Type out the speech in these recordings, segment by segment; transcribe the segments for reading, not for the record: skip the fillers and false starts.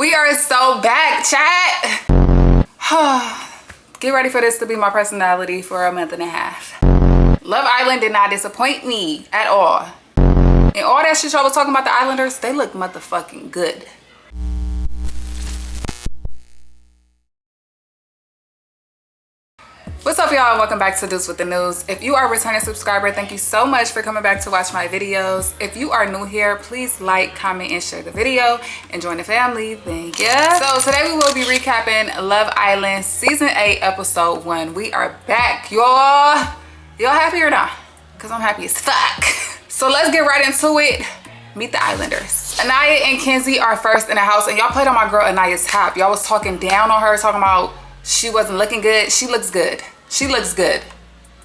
We are so back, chat. Get ready for this to be my personality for a month and a half. Love Island did not disappoint me at all. And all that shit y'all was talking about the Islanders, they look motherfucking good. What's up, y'all? Welcome back to Deuce with the News. If you are a returning subscriber, thank you so much for coming back to watch my videos. If you are new here, please like, comment, and share the video and join the family. Thank you. So today we will be recapping Love Island Season 8, Episode 1. We are back, y'all. Y'all happy or not? Because I'm happy as fuck. So let's get right into it. Meet the Islanders. Anaya and Kenzie are first in the house, and y'all played on my girl Anaya's top. Y'all was talking down on her, talking about she wasn't looking good. She looks good. She looks good.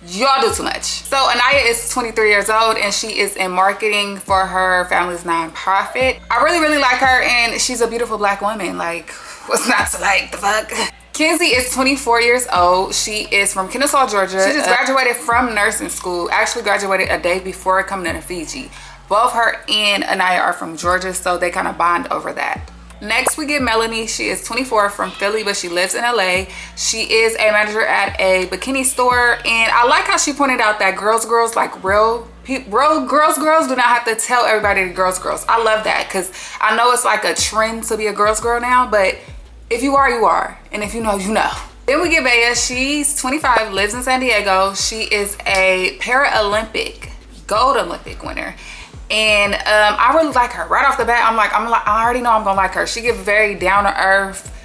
Y'all do too much. So Anaya is 23 years old and she is in marketing for her family's nonprofit. I really like her, and she's a beautiful black woman. Like, what's not to like? The fuck? Kenzie is 24 years old. She is from Kennesaw, Georgia. She just graduated from nursing school. Actually graduated a day before coming to Fiji. Both her and Anaya are from Georgia, so they kind of bond over that. Next, we get Melanie. She is 24, from Philly, but she lives in LA. She is a manager at a bikini store, and I like how she pointed out that girls, like real girls do not have to tell everybody to girls. I love that, because I know it's like a trend to be a girl's girl now, but if you are, you are, and if you know, you know. Then we get Bea. She's 25, lives in San Diego. She is a Paralympic, gold Olympic winner. And I really like her. Right off the bat, I'm like, I already know I'm gonna like her. She gives very down to earth,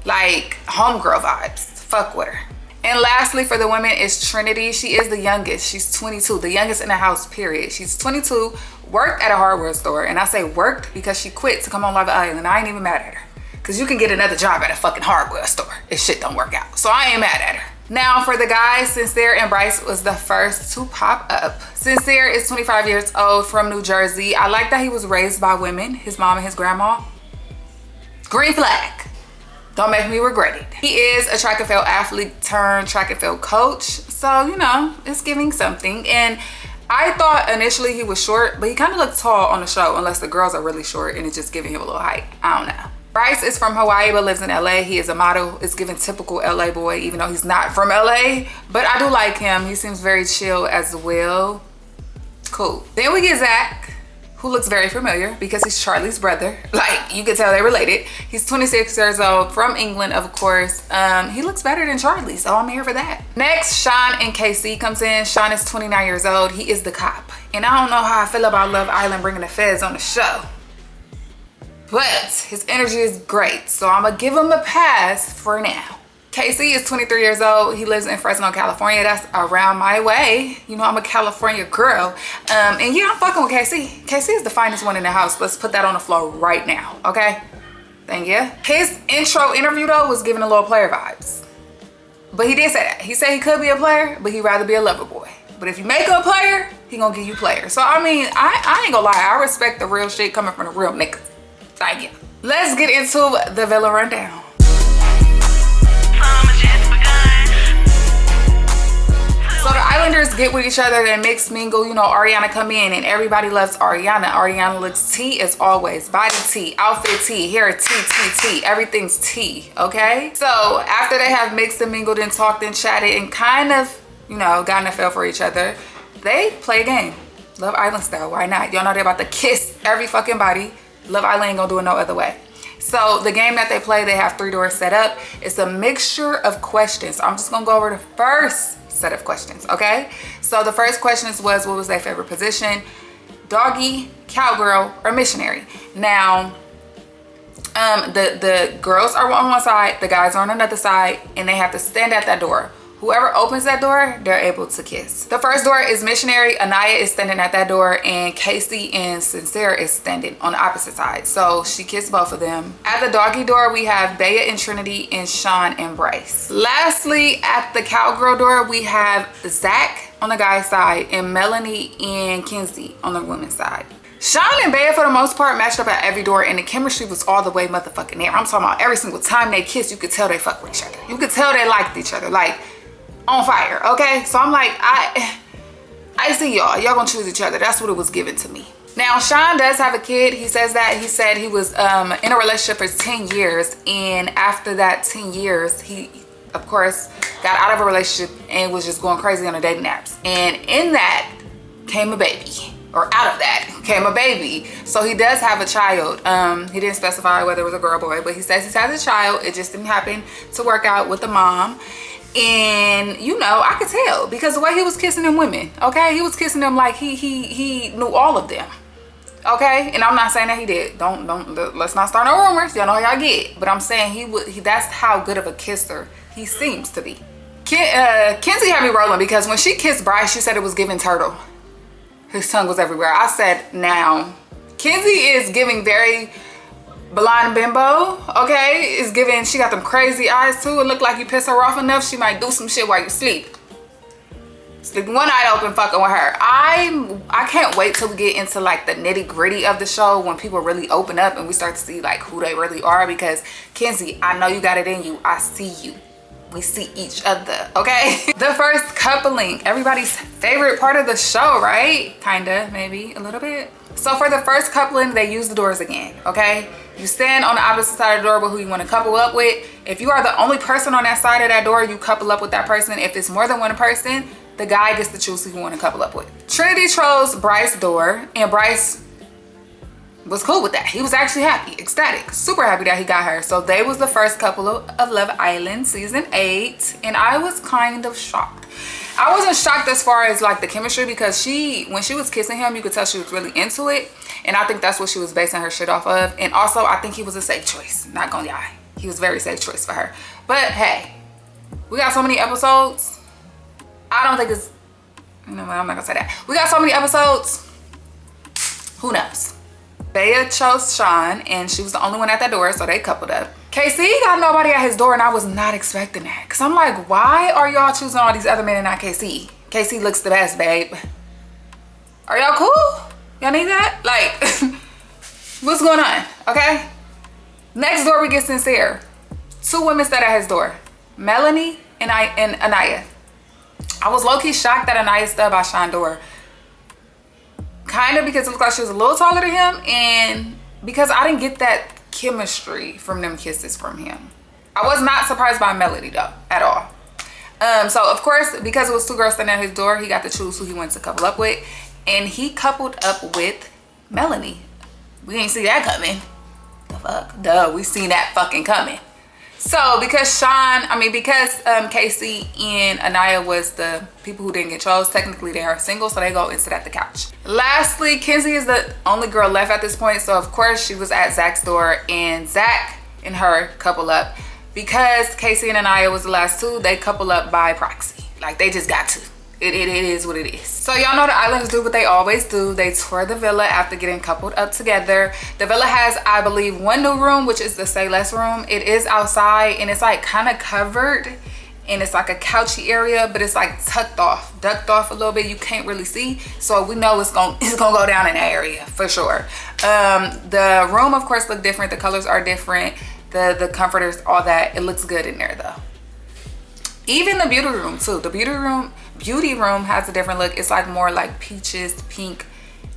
like homegirl vibes. Fuck with her. And lastly, for the women is Trinity. She is the youngest. She's 22, the youngest in the house, period. She's 22, worked at a hardware store. And I say worked because she quit to come on Love Island. I ain't even mad at her, because you can get another job at a fucking hardware store if shit don't work out. So I ain't mad at her. Now for the guys, Sincere and Bryce was the first to pop up. Sincere is 25 years old, from New Jersey. I like that he was raised by women, his mom and his grandma. Green flag. Don't make me regret it. He is a track and field athlete turned track and field coach. So, you know, it's giving something. And I thought initially he was short, but he kind of looked tall on the show, unless the girls are really short and it's just giving him a little height. I don't know. Bryce is from Hawaii but lives in LA. He is a model. It's giving typical LA boy, even though he's not from LA. But I do like him. He seems very chill as well. Cool. Then we get Zach, who looks very familiar because he's Charlie's brother. Like, you can tell they're related. He's 26 years old, from England, of course. He looks better than Charlie, so I'm here for that. Next, Sean and KC comes in. Sean is 29 years old. He is the cop. And I don't know how I feel about Love Island bringing the feds on the show, but his energy is great, so I'm gonna give him a pass for now. Casey is 23 years old. He lives in Fresno, California. That's around my way. You know, I'm a California girl. And yeah, I'm fucking with Casey. Casey is the finest one in the house. Let's put that on the floor right now, okay? Thank you. His intro interview, though, was giving a little player vibes. But he did say that. He said he could be a player, but he'd rather be a lover boy. But if you make him a player, he gonna give you players. So, I mean, I ain't gonna lie. I respect the real shit coming from the real niggas. Thank you. Let's get into the villa rundown. So the Islanders get with each other and mix mingle. You know, Ariana come in and everybody loves Ariana. Ariana looks tea as always. Body tea, outfit tea, hair tea. Everything's tea, okay? So after they have mixed and mingled and talked and chatted and kind of, you know, gotten a feel for each other, they play a game. Love Island style, why not? Y'all know they're about to kiss every fucking body. Love Island ain't gonna do it no other way. So the game that they play, they have 3 doors set up. It's a mixture of questions. So I'm just gonna go over the first set of questions, okay? So the first question was, what was their favorite position? Doggy, cowgirl, or missionary? Now, the girls are on one side, the guys are on another side, and they have to stand at that door. Whoever opens that door, they're able to kiss. The first door is missionary. Anaya is standing at that door, and Casey and Sincere is standing on the opposite side. So she kissed both of them. At the doggy door, we have Bea and Trinity and Sean and Bryce. Lastly, at the cowgirl door, we have Zach on the guy's side and Melanie and Kenzie on the women's side. Sean and Bea, for the most part, matched up at every door, and the chemistry was all the way motherfucking there. I'm talking about every single time they kissed, you could tell they fucked with each other. You could tell they liked each other. Like, on fire, okay? So I'm like, I see y'all gonna choose each other. That's what it was given to me. Now, Sean does have a kid. He says that he said he was in a relationship for 10 years. And after that 10 years, he, of course, got out of a relationship and was just going crazy on the dating apps. And in that came a baby. Or out of that came a baby. So he does have a child. He didn't specify whether it was a girl or boy, but he says he has a child. It just didn't happen to work out with the mom. And you know, I could tell because the way he was kissing them women, okay? He was kissing them like he knew all of them. Okay, and I'm not saying that he did. Let's not start no rumors. Y'all know how y'all get. But I'm saying that's how good of a kisser he seems to be. Kenzie had me rolling because when she kissed Bryce, she said it was giving turtle. His tongue was everywhere. I said, now, Kenzie is giving very blonde bimbo, okay? Is giving, she got them crazy eyes too. It looked like you piss her off enough, she might do some shit while you sleep. Sleep one eye open fucking with her. I can't wait till we get into like the nitty gritty of the show when people really open up and we start to see like who they really are, because Kenzie, I know you got it in you. I see you. We see each other, okay? The first coupling, everybody's favorite part of the show, right? Kinda, maybe a little bit. So for the first coupling, they use the doors again, okay? You stand on the opposite side of the door with who you want to couple up with. If you are the only person on that side of that door, you couple up with that person. If it's more than one person, the guy gets to choose who you want to couple up with. Trinity chose Bryce's door, and Bryce was cool with that. He was actually happy, ecstatic, super happy that he got her. So they was the first couple of Love Island season 8, and I was kind of shocked. I wasn't shocked as far as like the chemistry, because when she was kissing him, you could tell she was really into it, and I think that's what she was basing her shit off of. And also, I think he was a safe choice, not gonna lie. He was a very safe choice for her. But hey, we got so many episodes. I don't think it's, you know, I'm not gonna say that. We got so many episodes, who knows? Bea chose Sean, and she was the only one at that door, so they coupled up. KC got nobody at his door, and I was not expecting that. Because I'm like, why are y'all choosing all these other men and not KC? KC looks the best, babe. Are y'all cool? Y'all need that? Like, what's going on, okay? Next door, we get Sincere. 2 women sat at his door. Melanie and Anaya. I was low-key shocked that Anaya stood by Sean's door. Kind of because it looked like she was a little taller than him, and because I didn't get that chemistry from them kisses from him. I was not surprised by Melody though, at all. So of course, because it was 2 girls standing at his door, he got to choose who he wanted to couple up with, and he coupled up with Melanie. We didn't see that coming. The fuck? Duh, we seen that fucking coming. So because Casey and Anaya was the people who didn't get chose, technically they are single, so they go and sit at the couch. Lastly, Kenzie is the only girl left at this point, so of course she was at Zach's door, and Zach and her couple up. Because Casey and Anaya was the last 2, they couple up by proxy. Like, they just got to. It is what it is. So y'all know the Islanders do what they always do. They tour the villa after getting coupled up together. The villa has, I believe, 1 new room, which is the Say Less room. It is outside, and it's like kind of covered, and it's like a couchy area, but it's like ducked off a little bit. You can't really see, so we know it's gonna go down in that area for sure. The room, of course, look different. The colors are different. The comforters, all that. It looks good in there though. Even the beauty room too. The beauty room has a different look. It's like more like peaches, pink.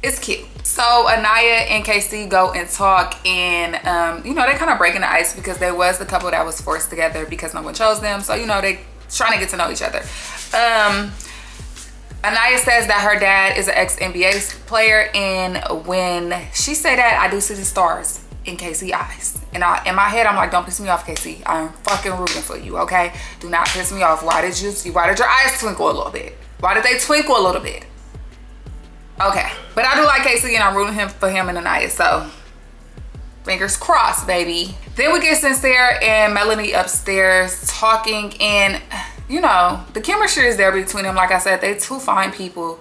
It's cute. So Anaya and KC go and talk, and you know, they kind of breaking the ice because they was the couple that was forced together because no one chose them. So, you know, they trying to get to know each other. Anaya says that her dad is an ex-NBA player, and when she say that, I do see the stars in KC's eyes. And in my head, I'm like, don't piss me off, KC. I'm fucking rooting for you, okay? Do not piss me off. Why did your eyes twinkle a little bit? Why did they twinkle a little bit? Okay, but I do like KC, and I'm rooting for him and Anaya, so fingers crossed, baby. Then we get Sincere and Melanie upstairs talking, and you know, the chemistry is there between them. Like I said, they 2 fine people.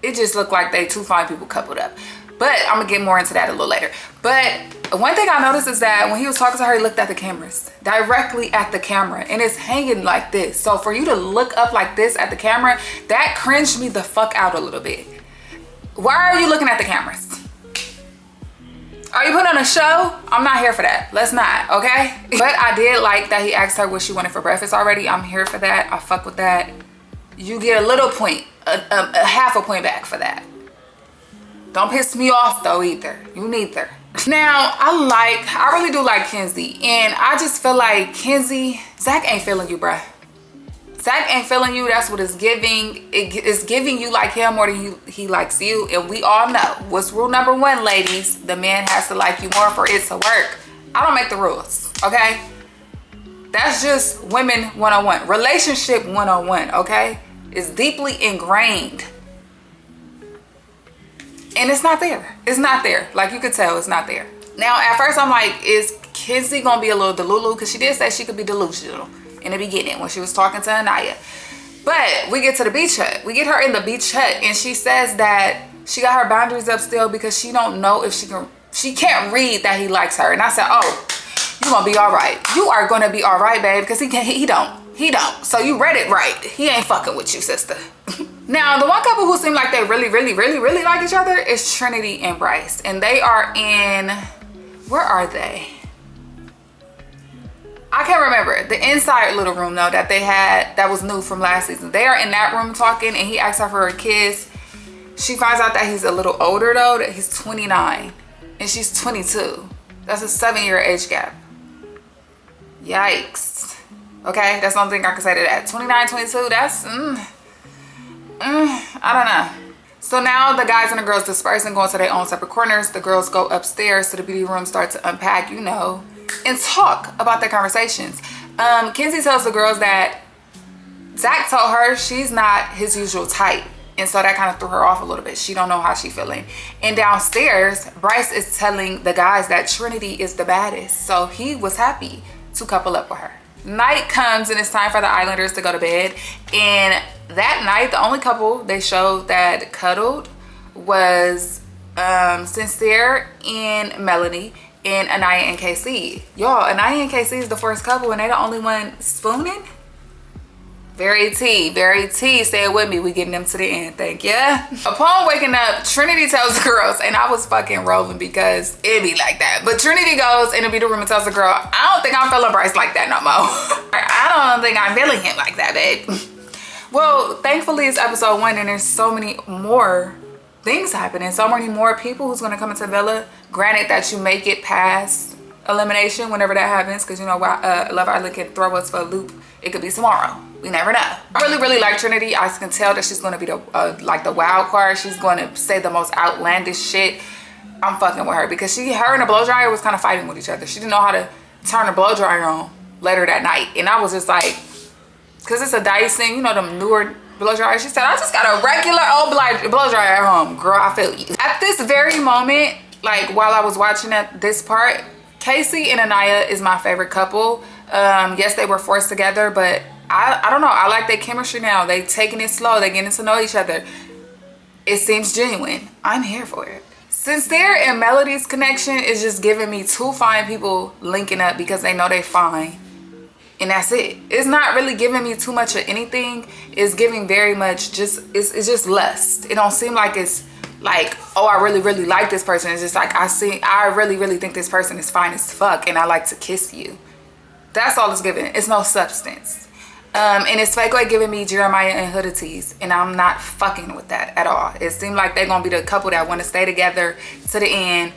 It just looked like they 2 fine people coupled up. But I'm gonna get more into that a little later. But one thing I noticed is that when he was talking to her, he looked at the cameras, directly at the camera, and it's hanging like this. So for you to look up like this at the camera, that cringed me the fuck out a little bit. Why are you looking at the cameras? Are you putting on a show? I'm not here for that. Let's not, okay? But I did like that he asked her what she wanted for breakfast already. I'm here for that. I fuck with that. You get a little point, a half a point back for that. Don't piss me off though either. You neither. Now, I really do like Kenzie. And I just feel like Kenzie, Zach ain't feeling you, bruh. Zach ain't feeling you. That's what it's giving. It's giving you like him more than he likes you. And we all know what's rule number one, ladies. The man has to like you more for it to work. I don't make the rules, okay? That's just women 101. Relationship 101, okay? It's deeply ingrained. And it's not there. It's not there. Like you could tell, it's not there. Now, at first I'm like, is Kenzie gonna be a little delulu? Because she did say she could be delusional in the beginning when she was talking to Anaya. But we get to the beach hut. We get her in the beach hut and she says that she got her boundaries up still because she don't know if she can't read that he likes her. And I said, oh, you gonna be all right. You are gonna be all right, babe, because he don't. So you read it right. He ain't fucking with you, sister. Now, the one couple who seem like they really like each other is Trinity and Bryce. And they are in, where are they? I can't remember. The inside little room though that they had that was new from last season. They are in that room talking and he asks her for a kiss. She finds out that he's a little older though, that he's 29 and she's 22. That's a 7-year age gap. Yikes. Okay, that's the only thing I can say to that. 29, 22, that's, I don't know. So now the guys and the girls disperse and go into their own separate corners. The girls go upstairs to the beauty room, start to unpack, you know, and talk about their conversations. Kenzie tells the girls that Zach told her she's not his usual type. And so that kind of threw her off a little bit. She don't know how she's feeling. And downstairs, Bryce is telling the guys that Trinity is the baddest. So he was happy to couple up with her. Night comes and it's time for the Islanders to go to bed. And that night, the only couple they showed that cuddled was Sincere and Melanie and Anaya and KC. Y'all, Anaya and KC is the first couple and they the only one spooning. Very T. Say it with me. We getting them to the end. Thank ya. Upon waking up, Trinity tells the girls, and I was fucking rolling because it be like that. But Trinity goes in the beauty room and tells the girl, I don't think I'm feeling Bryce like that no more. I don't think I'm feeling him like that, babe. Well, thankfully it's episode 1 and there's so many more things happening. So many more people who's going to come into Villa. Granted that you make it past elimination whenever that happens. Because you know, Love Island can throw us for a loop. It could be tomorrow. We never know. I really like Trinity. I can tell that she's going to be the like the wild card. She's going to say the most outlandish shit. I'm fucking with her because her and the blow dryer was kind of fighting with each other. She didn't know how to turn the blow dryer on later that night. And I was just like, because it's a Dyson, you know, them newer blow dryer. She said, I just got a regular old blow dryer at home. Girl, I feel you. At this very moment, like while I was watching this part, Casey and Anaya is my favorite couple. Yes, they were forced together, but I don't know. I like their chemistry now. They taking it slow. They getting to know each other. It seems genuine. I'm here for it. Sincere and Melody's connection is just giving me two fine people linking up because they know they fine. And that's it. It's not really giving me too much of anything. It's giving very much just, it's just lust. It don't seem like it's like, oh, I really like this person. It's just like, I really think this person is fine as fuck and I like to kiss you. That's all it's giving. It's no substance. And it's fake like giving me Jeremiah and Huda tease, and I'm not fucking with that at all. It seemed like they're gonna be the couple that want to stay together to the end.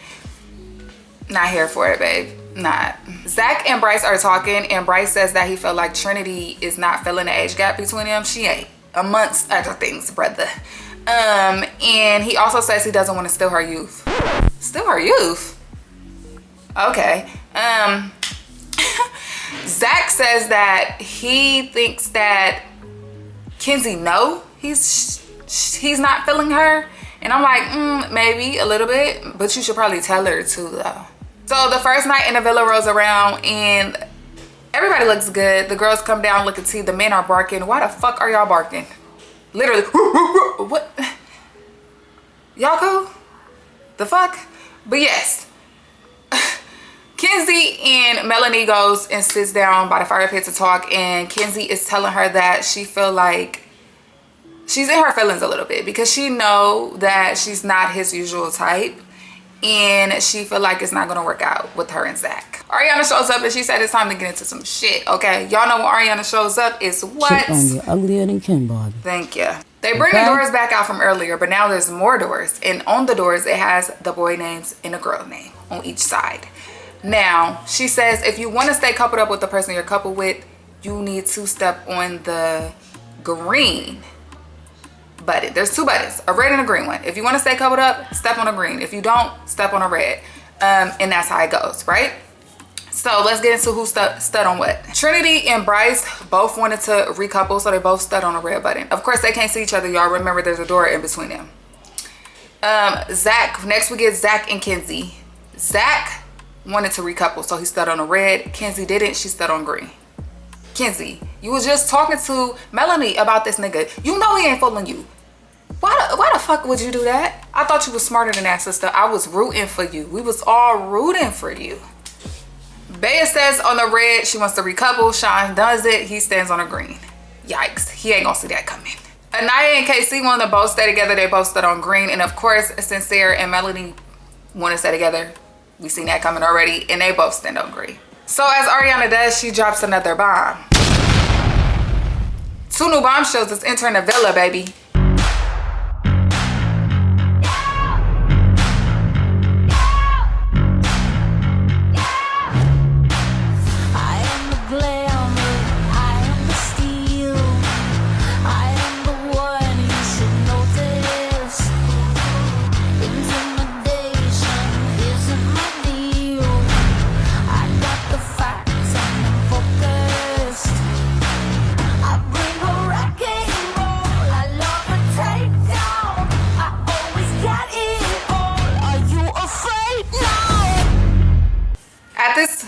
Not here for it, babe. Not. Zach and Bryce are talking, and Bryce says that he felt like Trinity is not feeling the age gap between them. She ain't, amongst other things, brother. And he also says he doesn't want to steal her youth. Steal her youth? Okay. Zach says that he thinks that Kenzie he's not feeling her. And I'm like, maybe a little bit, but you should probably tell her too though. So the first night in the villa rolls around and everybody looks good. The girls come down, look at tea. The men are barking. Why the fuck are y'all barking? Literally, what? Y'all cool? The fuck? But yes. Kenzie and Melanie goes and sits down by the fire pit to talk, and Kenzie is telling her that she feel like she's in her feelings a little bit because she know that she's not his usual type and she feel like it's not gonna work out with her and Zach. Ariana shows up and she said it's time to get into some shit, okay? Y'all know when Ariana shows up is what? Shit on you, uglier than Ken Barbie. Thank you. They bring the doors back out from earlier, but now there's more doors. And on the doors, it has the boy names and the girl name on each side. Now, she says if you want to stay coupled up with the person you're coupled with, you need to step on the green button. There's 2 buttons, a red and a green one. If you want to stay coupled up, step on a green. If you don't, step on a red. And that's how it goes, right? So let's get into who stud on what. Trinity and Bryce both wanted to recouple, so they both stud on a red button. Of course, they can't see each other, y'all. Remember, there's a door in between them. Zach, next we get Zach and Kenzie. Zach wanted to recouple, so he stud on a red. Kenzie didn't, she stud on green. Kenzie, you was just talking to Melanie about this nigga. You know he ain't fooling you. Why the fuck would you do that? I thought you was smarter than that, sister. I was rooting for you. We was all rooting for you. Bea says on the red she wants to recouple. Sean does it. He stands on a green. Yikes. He ain't gonna see that coming. Anaya and KC wanted to both stay together. They both stood on green. And of course, Sincere and Melanie want to stay together. We seen that coming already. And they both stand on green. So as Ariana does, she drops another bomb. 2 new bombshells is entering the villa, baby.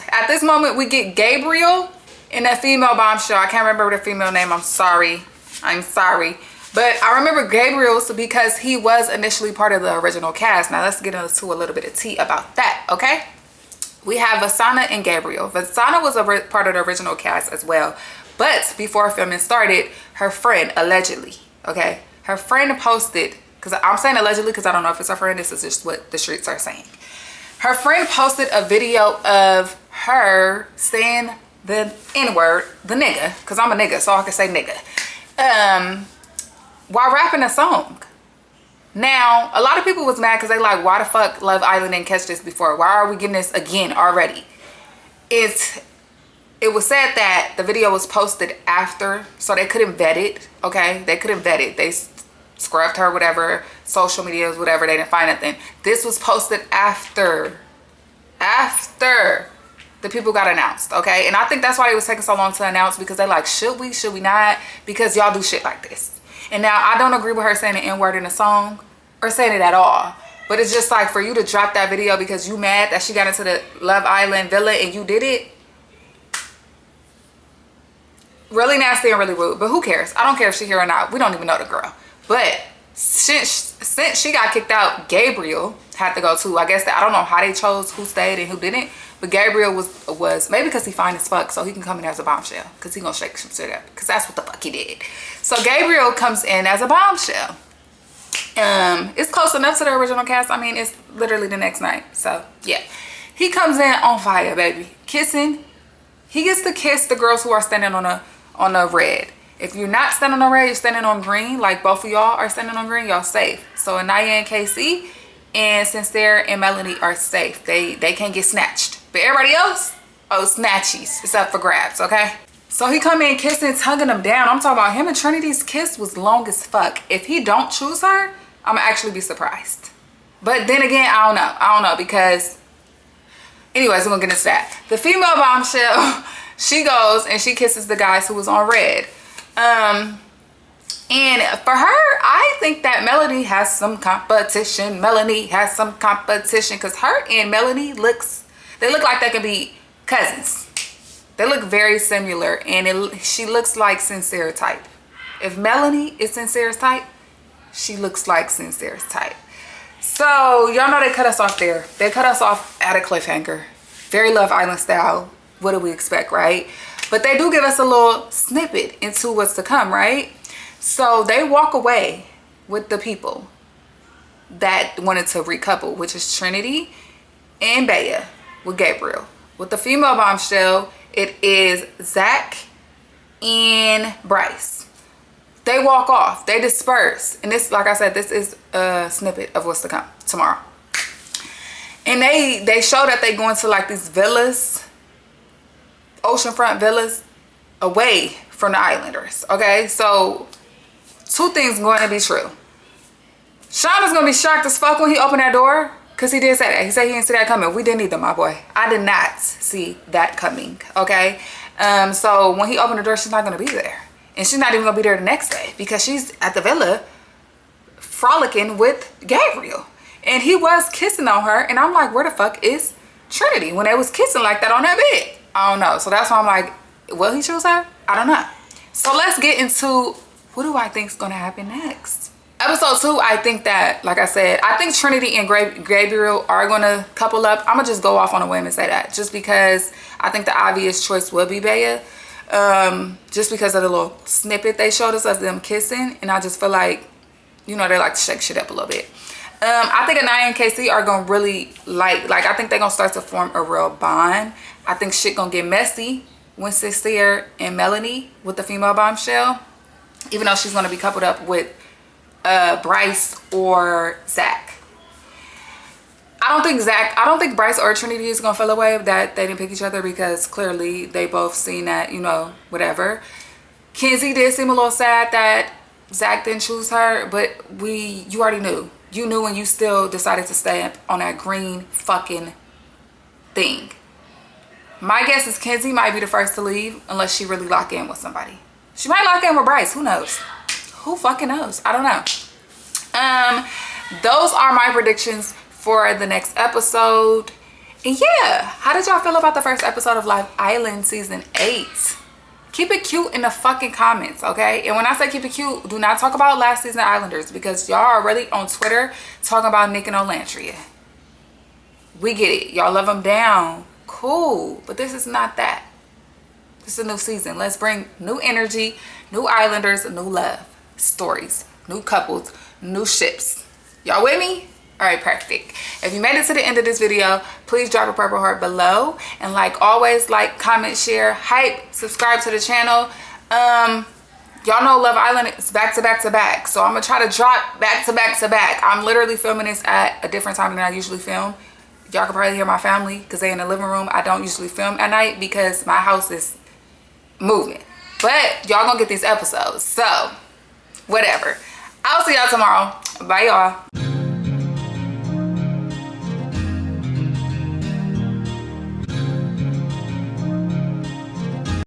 At this moment, we get Gabriel and that female bombshell. I can't remember the female name. I'm sorry. But I remember Gabriel because he was initially part of the original cast. Now let's get into a little bit of tea about that, okay? We have Vasana and Gabriel. Vasana was a part of the original cast as well. But before filming started, her friend, allegedly, okay? Her friend posted, because I'm saying allegedly because I don't know if it's her friend. This is just what the streets are saying. Her friend posted a video of her saying the N-word, the nigga, because I'm a nigga, so I can say nigga, while rapping a song. Now, a lot of people was mad because they like, why the fuck Love Island didn't catch this before? Why are we getting this again already? It was said that the video was posted after, so they couldn't vet it, okay? They couldn't vet it. They scrubbed her, whatever, social medias, whatever, they didn't find nothing. This was posted after the people got announced, okay? And I think that's why it was taking so long to announce, because they like, should we not? Because y'all do shit like this. And now I don't agree with her saying the N-word in a song or saying it at all, but it's just like, for you to drop that video because you mad that she got into the Love Island villa and you did it, really nasty and really rude. But who cares? I don't care if she here or not. We don't even know the girl. But since she got kicked out, Gabriel had to go too. I guess I don't know how they chose who stayed and who didn't, but Gabriel was maybe because he fine as fuck, so he can come in as a bombshell, because he gonna shake some shit up, because that's what the fuck he did. So Gabriel comes in as a bombshell. It's close enough to the original cast. I mean, it's literally the next night. So yeah, he comes in on fire, baby, kissing. He gets to kiss the girls who are standing on a red. If you're not standing on red, you're standing on green. Like both of y'all are standing on green, y'all safe. So Anaya and KC and Sincere and Melanie are safe. They can't get snatched. But everybody else, oh, snatchies. It's up for grabs, okay? So he come in kissing, tugging them down. I'm talking about him and Trinity's kiss was long as fuck. If he don't choose her, I'm gonna actually be surprised. But then again, I don't know because, anyways, we're gonna get into that. The female bombshell, she goes and she kisses the guys who was on red. And for her, I think that Melanie has some competition. Because her and Melanie they look like they could be cousins. They look very similar, and she looks like Sincere's type. If Melanie is Sincere's type, she looks like Sincere's type. So y'all know they cut us off there. They cut us off at a cliffhanger. Very Love Island style. What do we expect, right? But they do give us a little snippet into what's to come, right? So they walk away with the people that wanted to recouple, which is Trinity and Bea with Gabriel. With the female bombshell, it is Zach and Bryce. they walk off, they disperse. And this, like I said, this is a snippet of what's to come tomorrow. And they show that they go into like these villas, oceanfront villas, away from the islanders. Okay, so 2 things going to be true. Sean is going to be shocked as fuck when he opened that door, because he did say that. He said he didn't see that coming. We didn't either, my boy. I did not see that coming. Okay, so when he opened the door, she's not going to be there. And she's not even going to be there the next day, because she's at the villa frolicking with Gabriel. And he was kissing on her. And I'm like, where the fuck is Trinity when they was kissing like that on that bed? I don't know. So that's why I'm like, will he choose her? I don't know. So let's get into what do I think is going to happen next. Episode 2, I think that, like I said, I think Trinity and Gabriel are going to couple up. I'm going to just go off on a whim and say that. Just because I think the obvious choice will be Bea. Just because of the little snippet they showed us of them kissing. And I just feel like, you know, they like to shake shit up a little bit. I think Anaya and Casey are gonna really like I think they're gonna start to form a real bond. I think shit gonna get messy when Sincere and Melanie with the female bombshell, even though she's gonna be coupled up with Bryce or Zach. I don't think Bryce or Trinity is gonna feel away that they didn't pick each other, because clearly they both seen that, you know, whatever. Kenzie did seem a little sad that Zach didn't choose her, but you already knew. You knew, and you still decided to stay on that green fucking thing. My guess is Kenzie might be the first to leave, unless she really lock in with somebody. She might lock in with Bryce. Who knows? Who fucking knows? I don't know. Those are my predictions for the next episode. And yeah, how did y'all feel about the first episode of Love Island season 8? Keep it cute in the fucking comments, okay? And when I say keep it cute, do not talk about last season Islanders, because y'all are really on Twitter talking about Nick and Olantria. We get it. Y'all love them down. Cool. But this is not that. This is a new season. Let's bring new energy, new Islanders, new love stories, new couples, new ships. Y'all with me? All right, perfect. If you made it to the end of this video, please drop a purple heart below. And like always, like, comment, share, hype, subscribe to the channel. Y'all know Love Island is back to back to back. So I'm going to try to drop back to back to back. I'm literally filming this at a different time than I usually film. Y'all can probably hear my family because they in the living room. I don't usually film at night because my house is moving. But y'all going to get these episodes. So, whatever. I'll see y'all tomorrow. Bye, y'all.